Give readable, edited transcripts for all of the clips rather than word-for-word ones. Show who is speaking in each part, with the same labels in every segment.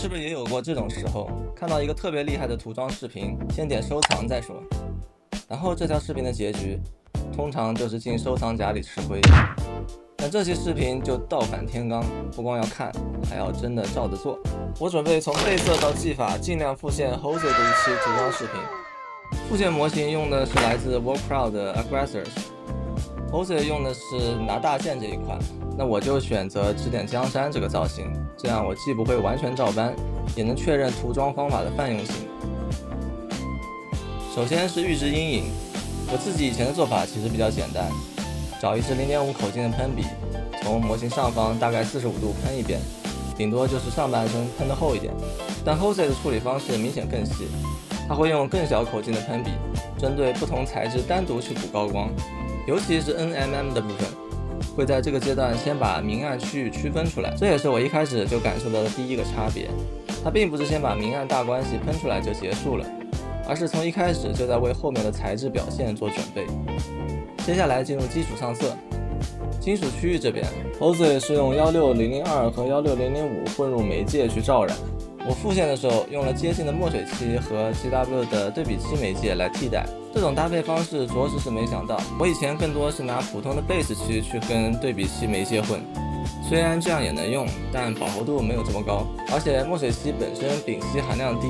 Speaker 1: 是不是也有过这种时候，看到一个特别厉害的涂装视频，先点收藏再说，然后这条视频的结局通常就是进收藏夹里吃灰。但这期视频就倒反天罡，不光要看，还要真的照着做。我准备从配色到技法尽量复现 Jose 的一期涂装视频。复现模型用的是来自 Warcraft 的 Aggressors，Jose 用的是拿大剑这一款，那我就选择指点江山这个造型，这样我既不会完全照搬，也能确认涂装方法的泛用性。首先是预制阴影，我自己以前的做法其实比较简单，找一支 0.5 口径的喷笔，从模型上方大概45度喷一遍，顶多就是上半身喷得厚一点。但 Jose 的处理方式明显更细，他会用更小口径的喷笔，针对不同材质单独去补高光，尤其是 NMM 的部分，会在这个阶段先把明暗区域区分出来，这也是我一开始就感受到的第一个差别。它并不是先把明暗大关系喷出来就结束了，而是从一开始就在为后面的材质表现做准备。接下来进入基础上色，金属区域这边 Jose 是用16002和16005混入媒介去罩染，我复现的时候用了接近的墨水漆和 GW 的对比漆媒介来替代。这种搭配方式着实是没想到，我以前更多是拿普通的 base 漆去跟对比漆媒介混，虽然这样也能用，但饱和度没有这么高，而且墨水漆本身丙烯含量低，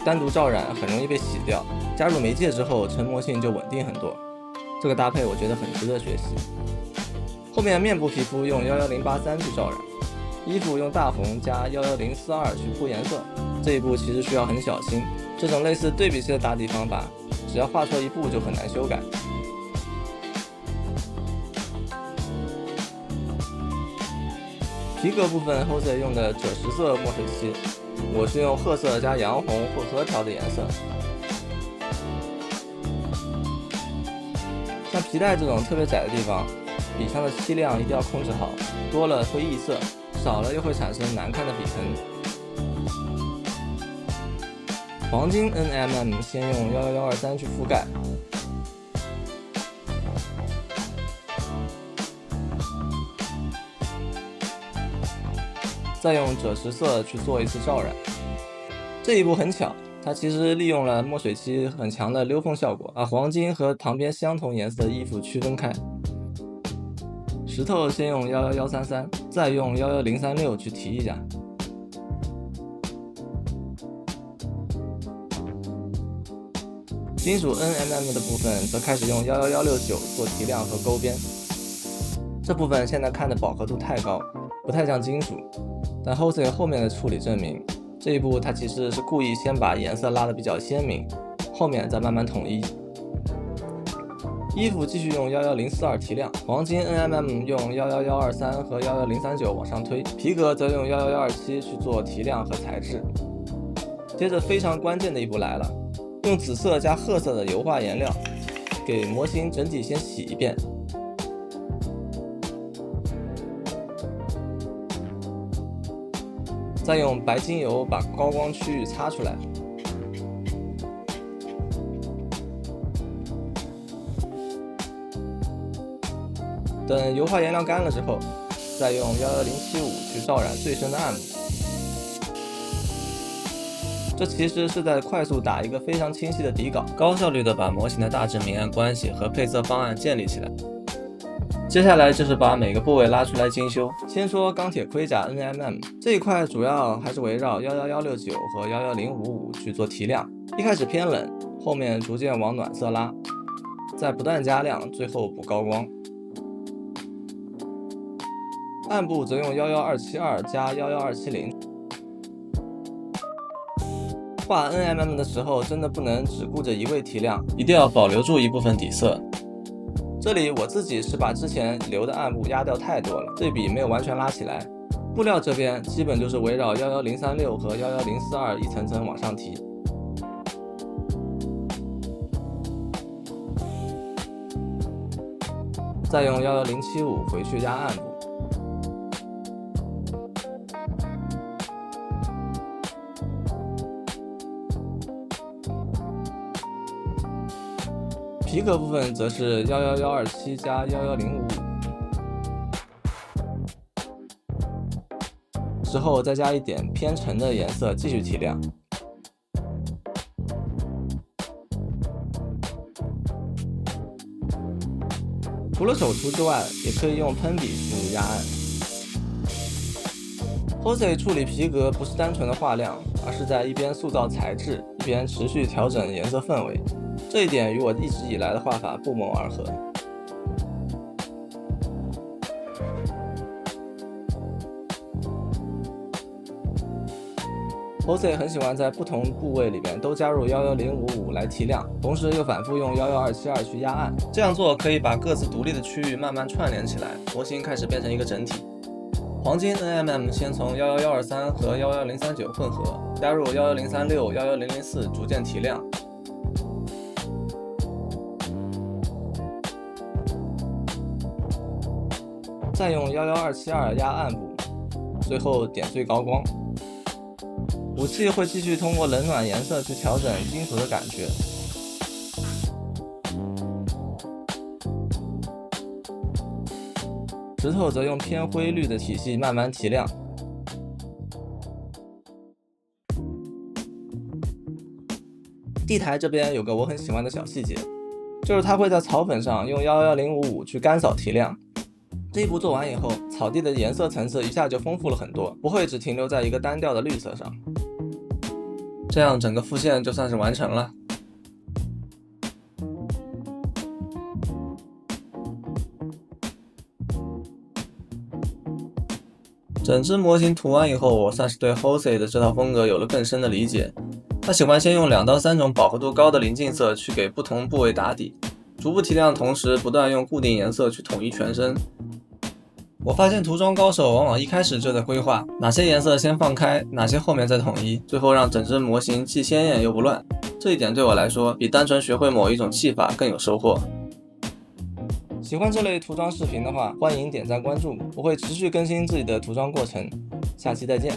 Speaker 1: 单独罩染很容易被洗掉，加入媒介之后成膜性就稳定很多。这个搭配我觉得很值得学习。后面面部皮肤用11083去罩染，衣服用大红加11042去铺颜色，这一步其实需要很小心，这种类似对比漆的打底方法，只要画错一步就很难修改。皮革部分 Jose 用的赭石色墨水漆，我是用褐色加洋红混合调的颜色。像皮带这种特别窄的地方，笔上的漆量一定要控制好，多了会溢色，少了又会产生难看的笔痕。黄金 NMM 先用11123去覆盖，再用赭石色去做一次罩染。这一步很巧，它其实利用了墨水漆很强的溜缝效果，把黄金和旁边相同颜色的衣服区分开。石头先用11133，再用11036去提一下。金属 NMM 的部分则开始用11169做提亮和勾边。这部分现在看的饱和度太高，不太像金属，但 Jose 后面的处理证明，这一步它其实是故意先把颜色拉得比较鲜明，后面再慢慢统一。衣服继续用11042提亮，黄金 NMM 用11123和11039往上推，皮革则用11127去做提亮和材质。接着非常关键的一步来了，用紫色加褐色的油画颜料，给模型整体先洗一遍。再用白精油把高光区域擦出来。等油画颜料干了之后，再用11075去罩染最深的暗部。这其实是在快速打一个非常清晰的底稿，高效率的把模型的大致明暗关系和配色方案建立起来。接下来就是把每个部位拉出来精修。先说钢铁盔甲 NMM 这一块，主要还是围绕11169和11055去做提亮，一开始偏冷，后面逐渐往暖色拉，再不断加亮，最后补高光。暗部则用11272加11270。画 NMM 的时候，真的不能只顾着一味提亮，一定要保留住一部分底色。这里我自己是把之前留的暗部压掉太多了，对比没有完全拉起来。布料这边基本就是围绕11036和11042一层层往上提。再用11075回去加暗部。皮革部分则是11127加11055。之后再加一点偏橙的颜色继续提亮。除了手涂之外，也可以用喷笔进行压暗。Jose 处理皮革不是单纯的画亮，而是在一边塑造材质，一边持续调整颜色氛围，这一点与我一直以来的画法不谋而合。Jose 很喜欢在不同部位里边都加入11055来提亮，同时又反复用11272去压暗。这样做可以把各自独立的区域慢慢串联起来，模型开始变成一个整体。黄金 NMM 先从11123和11039混合，加入11036、11004逐渐提亮。再用11272压暗部，最后点缀高光。武器会继续通过冷暖颜色去调整金属的感觉。石头则用偏灰绿的体系慢慢提亮。地台这边有个我很喜欢的小细节，就是它会在草粉上用11055去干扫提亮。这一步做完以后，草地的颜色层次一下就丰富了很多，不会只停留在一个单调的绿色上。这样整个复线就算是完成了。整只模型涂完以后，我算是对 Jose 的这套风格有了更深的理解。他喜欢先用2到3种饱和度高的临近色去给不同部位打底，逐步提亮的同时不断用固定颜色去统一全身。我发现涂装高手往往一开始就在规划哪些颜色先放开，哪些后面再统一，最后让整只模型既鲜艳又不乱。这一点对我来说比单纯学会某一种技法更有收获。喜欢这类涂装视频的话，欢迎点赞关注，我会持续更新自己的涂装过程。下期再见。